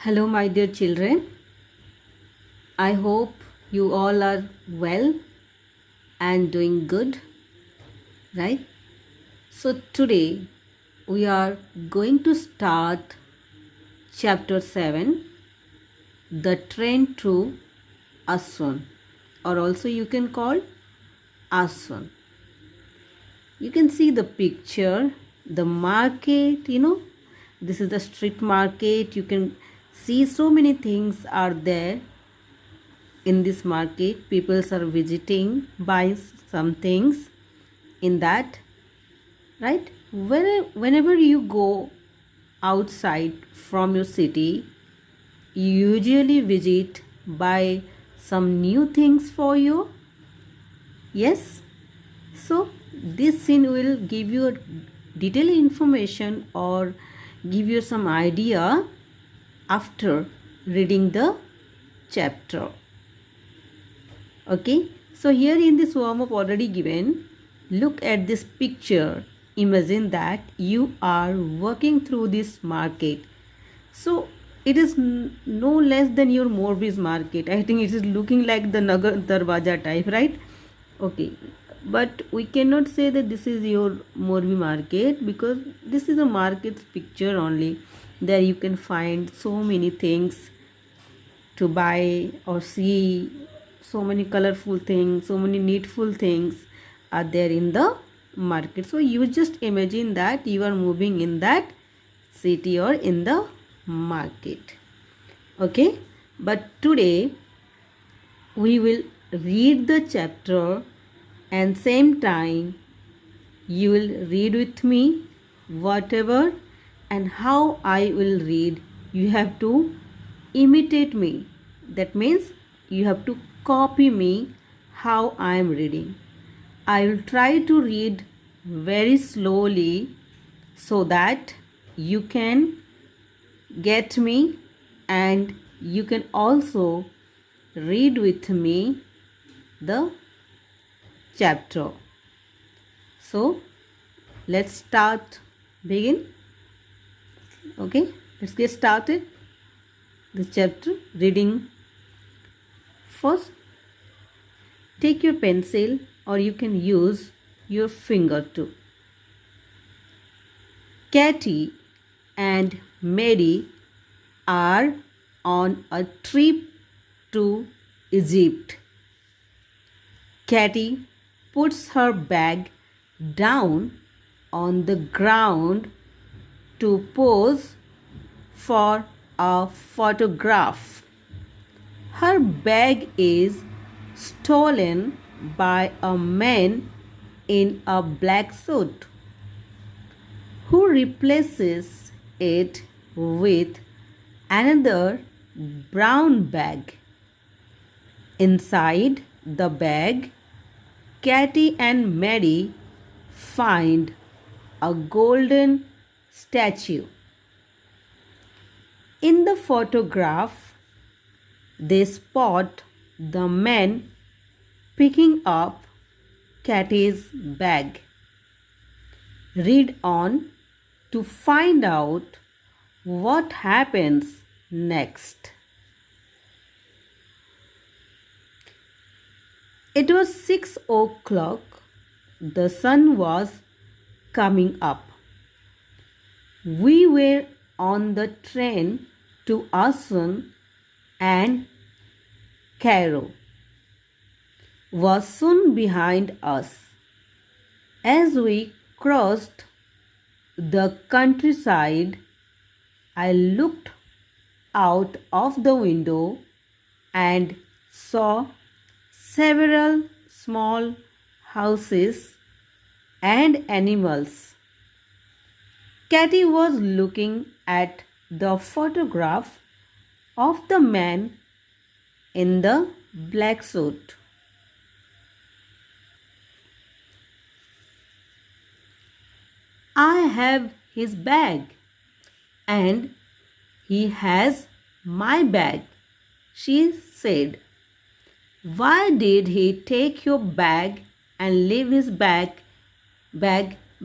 Hello, my dear children. I hope you all are well and doing good, right? So, today we are going to start chapter 7, The Train to Aswan, or also you can call Aswan. You can see the picture, the market, this is the street market. You can see so many things are there in this market. People are visiting, buying some things in that, right? Whenever you go outside from your city, you usually visit, buy some new things for you. Yes, so this scene will give you a detailed information or give you some idea after reading the chapter. Okay, so here in this warm up already given, look at this picture. Imagine that you are walking through this market. So it is no less than your Morbi's market. I think it is looking like the Nagar Darwaja type, right? Okay, but we cannot say that this is your Morbi market because this is a market picture only. There you can find so many things to buy or see. So many colorful things, so many needful things are there in the market. So you just imagine that you are moving in that city or in the market. Okay, but today we will read the chapter and same time you will read with me whatever and how I will read. You have to imitate me. That means you have to copy me how I am reading. I will try to read very slowly so that you can get me and you can also read with me the chapter. So let's start, begin. Okay, let's get started. This chapter reading. First, take your pencil or you can use your finger too. Katie and Mary are on a trip to Egypt. Katie puts her bag down on the ground to pose for a photograph. Her bag is stolen by a man in a black suit who replaces it with another brown bag. Inside the bag, Katie and Mary find a golden statue. In the photograph, they spot the man picking up Katie's bag. Read on to find out what happens next. It was 6 o'clock. The sun was coming up. We were on the train to Aswan and Cairo was soon behind us. As we crossed the countryside, I looked out of the window and saw several small houses and animals. Katie was looking at the photograph of the man in the black suit. I have his bag and he has my bag, she said. Why did he take your bag and leave his bag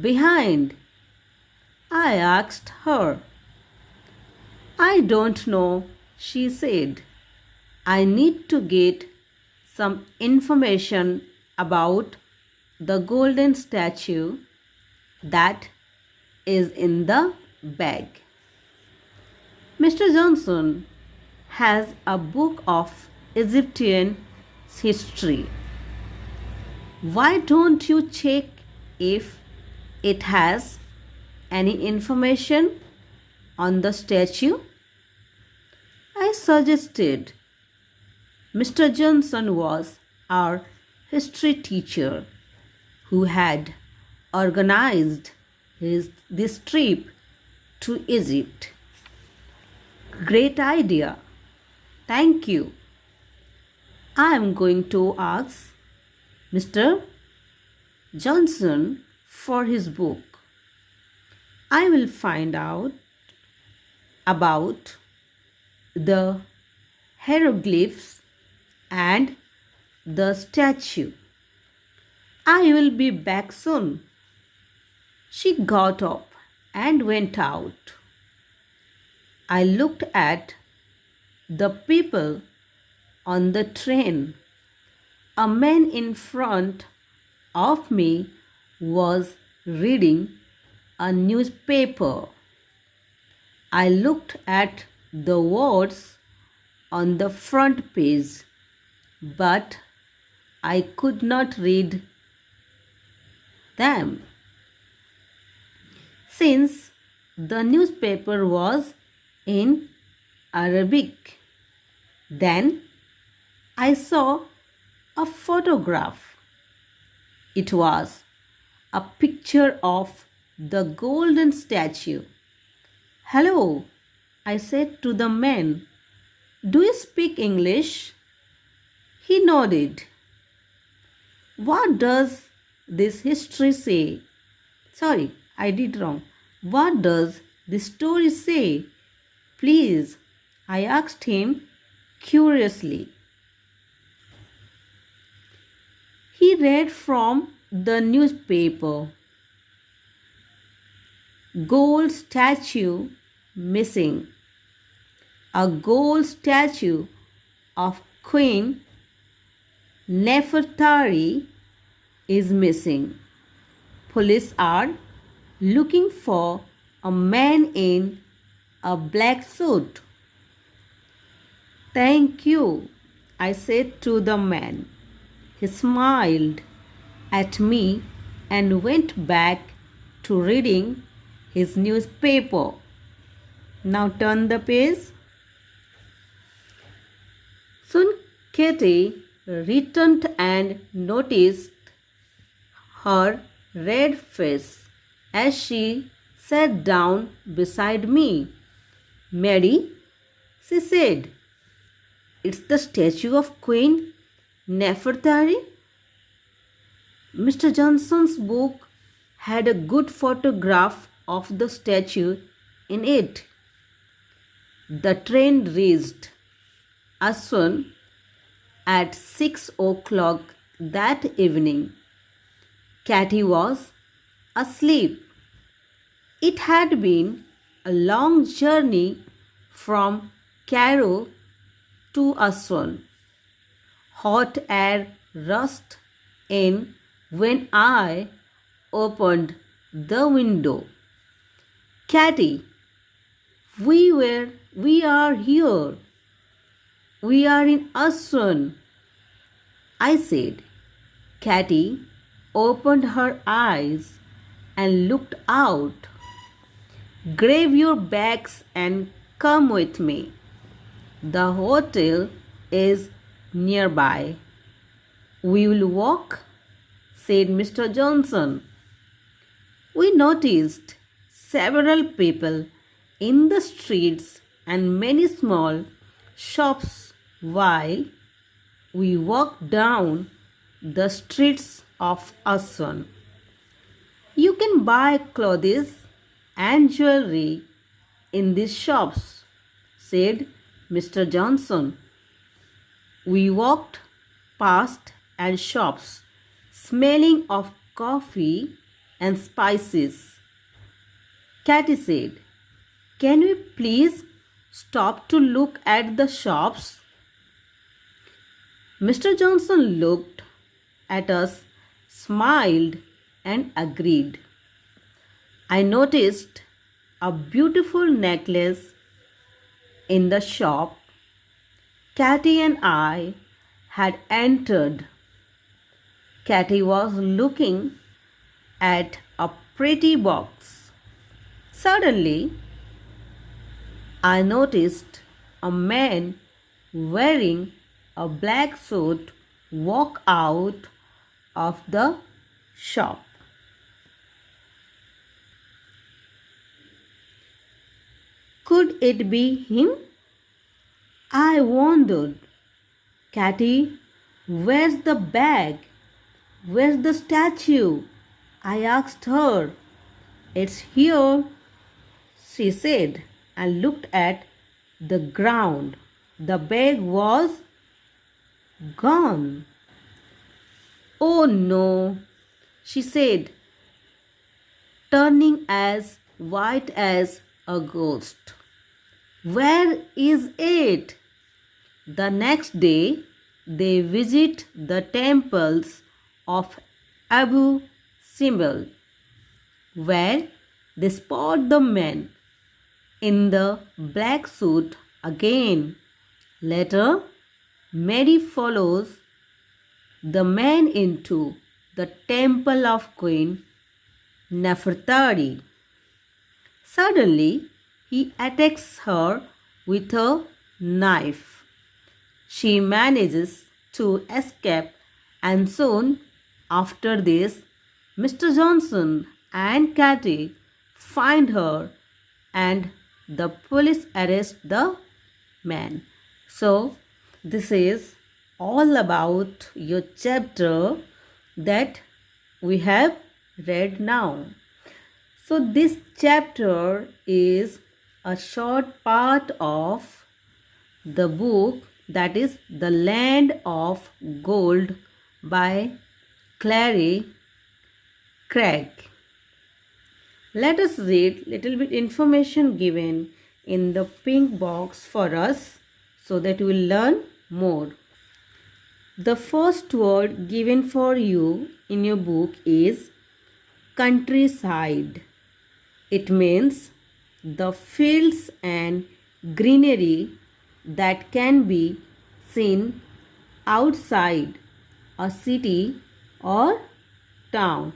behind? I asked her. I don't know, she said. I need to get some information about the golden statue that is in the bag. Mr. Johnson has a book of Egyptian history. Why don't you check if it has any information on the statue? I suggested. Mr. Johnson was our history teacher who had organized this trip to Egypt. Great idea. Thank you. I am going to ask Mr. Johnson for his book. I will find out about the hieroglyphs and the statue. I will be back soon. She got up and went out. I looked at the people on the train. A man in front of me was reading a newspaper. I looked at the words on the front page, but I could not read them since the newspaper was in Arabic. Then I saw a photograph. It was a picture of the golden statue. Hello, I said to the man. Do you speak English? He nodded. What does this history say? Sorry, I did wrong. What does this story say? Please, I asked him curiously. He read from the newspaper. Gold statue missing. A gold statue of Queen Nefertari is missing. Police are looking for a man in a black suit. Thank you, I said to the man. He smiled at me and went back to reading his newspaper. Now turn the page. Soon Katie returned and noticed her red face as she sat down beside me. Mary, she said, it's the statue of Queen Nefertari. Mr. Johnson's book had a good photograph of the statue in it. The train reached Aswan at 6 o'clock that evening. Katie was asleep. It had been a long journey from Cairo to Aswan. Hot air rushed in when I opened the window. Katie, we are here. We are in Aswan, I said. Katie opened her eyes and looked out. Grab your bags and come with me. The hotel is nearby. We will walk, said Mr. Johnson. We noticed several people in the streets and many small shops while we walked down the streets of Aswan. You can buy clothes and jewelry in these shops, said Mr. Johnson. We walked past and shops smelling of coffee and spices. Katie said, can we please stopped to look at the shops. Mr. Johnson looked at us, smiled, and agreed. I noticed a beautiful necklace in the shop. Cathy and I had entered. Cathy was looking at a pretty box. Suddenly, I noticed a man wearing a black suit walk out of the shop. Could it be him? I wondered. Cathy, where's the bag? Where's the statue? I asked her. It's here, she said, and looked at the ground. The bag was gone. Oh no, she said, turning as white as a ghost. Where is it? The next day, they visit the temples of Abu Simbel, where they spot the man in the black suit again. Later, Mary follows the man into the temple of Queen Nefertari. Suddenly, he attacks her with a knife. She manages to escape, and soon after this, Mr. Johnson and Cathy find her and the police arrest the man. So, this is all about your chapter that we have read now. So, this chapter is a short part of the book that is The Land of Gold by Clary Craig. Let us read little bit information given in the pink box for us so that we will learn more. The first word given for you in your book is countryside. It means the fields and greenery that can be seen outside a city or town.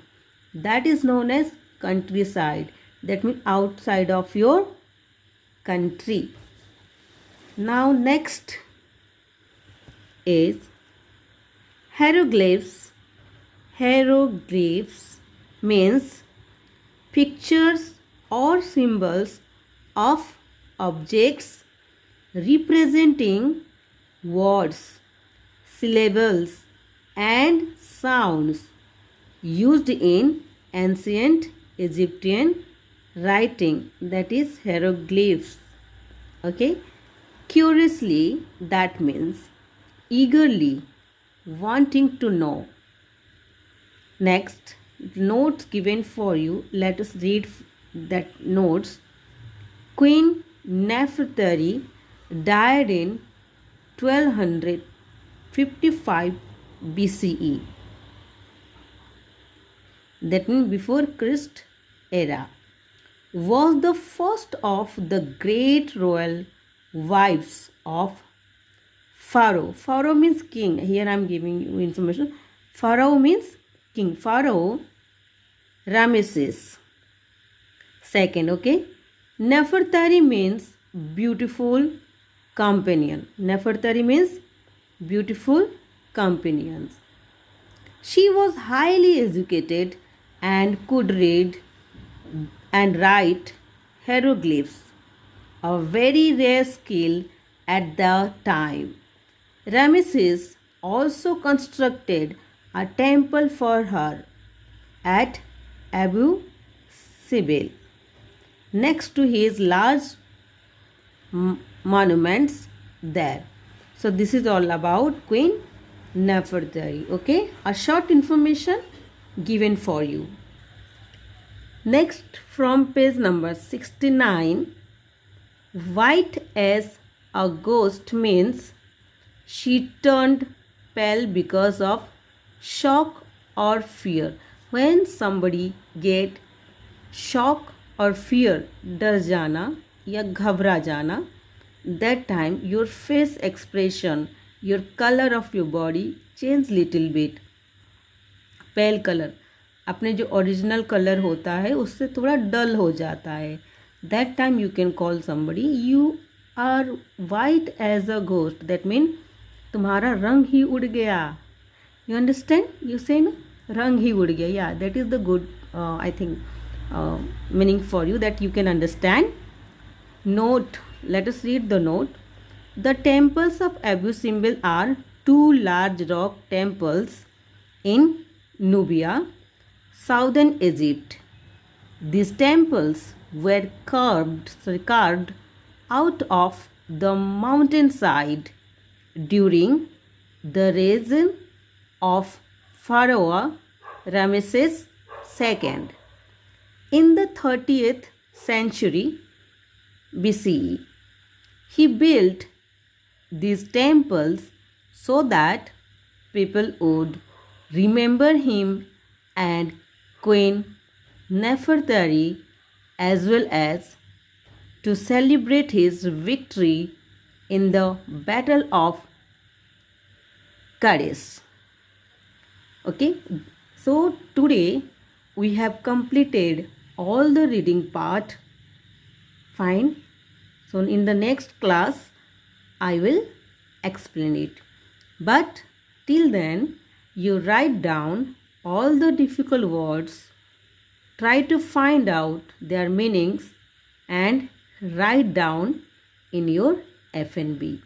That is known as countryside. That means outside of your country. Now next is hieroglyphs. Hieroglyphs means pictures or symbols of objects representing words, syllables, and sounds used in ancient Egyptian writing, that is hieroglyphs. Okay, curiously, that means eagerly wanting to know. Next, notes given for you. Let us read that notes. Queen Nefertari died in 1255 BCE. That means before Christ era. Was the first of the great royal wives of Pharaoh. Pharaoh means king. Here I am giving you information. Pharaoh means king. Pharaoh Ramesses second. Okay. Nefertari means beautiful companion. Nefertari means beautiful companions. She was highly educated and could read and write hieroglyphs, a very rare skill at the time. Ramesses also constructed a temple for her at Abu Simbel next to his large monuments there. So this is all about Queen Nefertari. Okay, a short information given for you. Next, from page number 69, White as a ghost means she turned pale because of shock or fear. When somebody get shock or fear, डर जाना या घबरा जाना, that time your face expression, your color of your body change little bit. Pail colour अपने जो original colour होता है उससे थोड़ा डल हो जाता है. That time you can call somebody you are white as a ghost. That mean तुम्हारा रंग ही उड़ गया. You understand? यू से ना रंग ही उड़ गया. या that is the good I think meaning for you that you can understand. Note, let us read the note. The temples of Abu Simbel are two large rock temples in Nubia, southern Egypt. These temples were carved out of the mountainside during the reign of Pharaoh Ramesses II. In the 30th century BCE, he built these temples so that people would remember him and Queen Nefertari, as well as to celebrate his victory in the Battle of Kadesh. Okay, so today we have completed all the reading part. Fine. So in the next class I will explain it. But till then you write down all the difficult words, try to find out their meanings and write down in your FNB.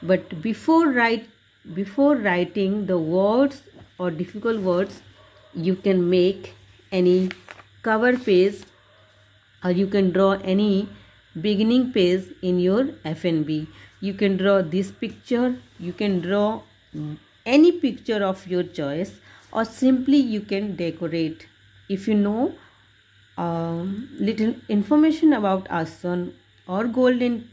But before writing the words or difficult words, you can make any cover page or you can draw any beginning page in your FNB. You can draw this picture, you can draw any picture of your choice, or simply you can decorate. If you know little information about Asan or golden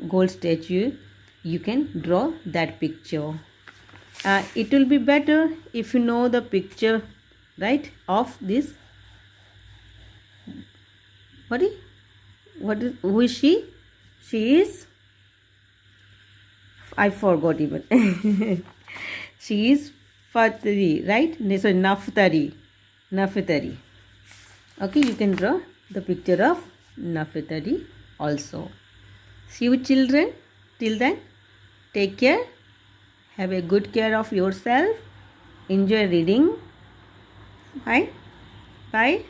gold statue, you can draw that picture. It will be better if you know the picture, right, of this. Who is she? She is, I forgot even. She is Fatri, right? Sorry, Naftari. Okay, you can draw the picture of Naftari also. See you children. Till then, take care. Have a good care of yourself. Enjoy reading. Bye. Bye.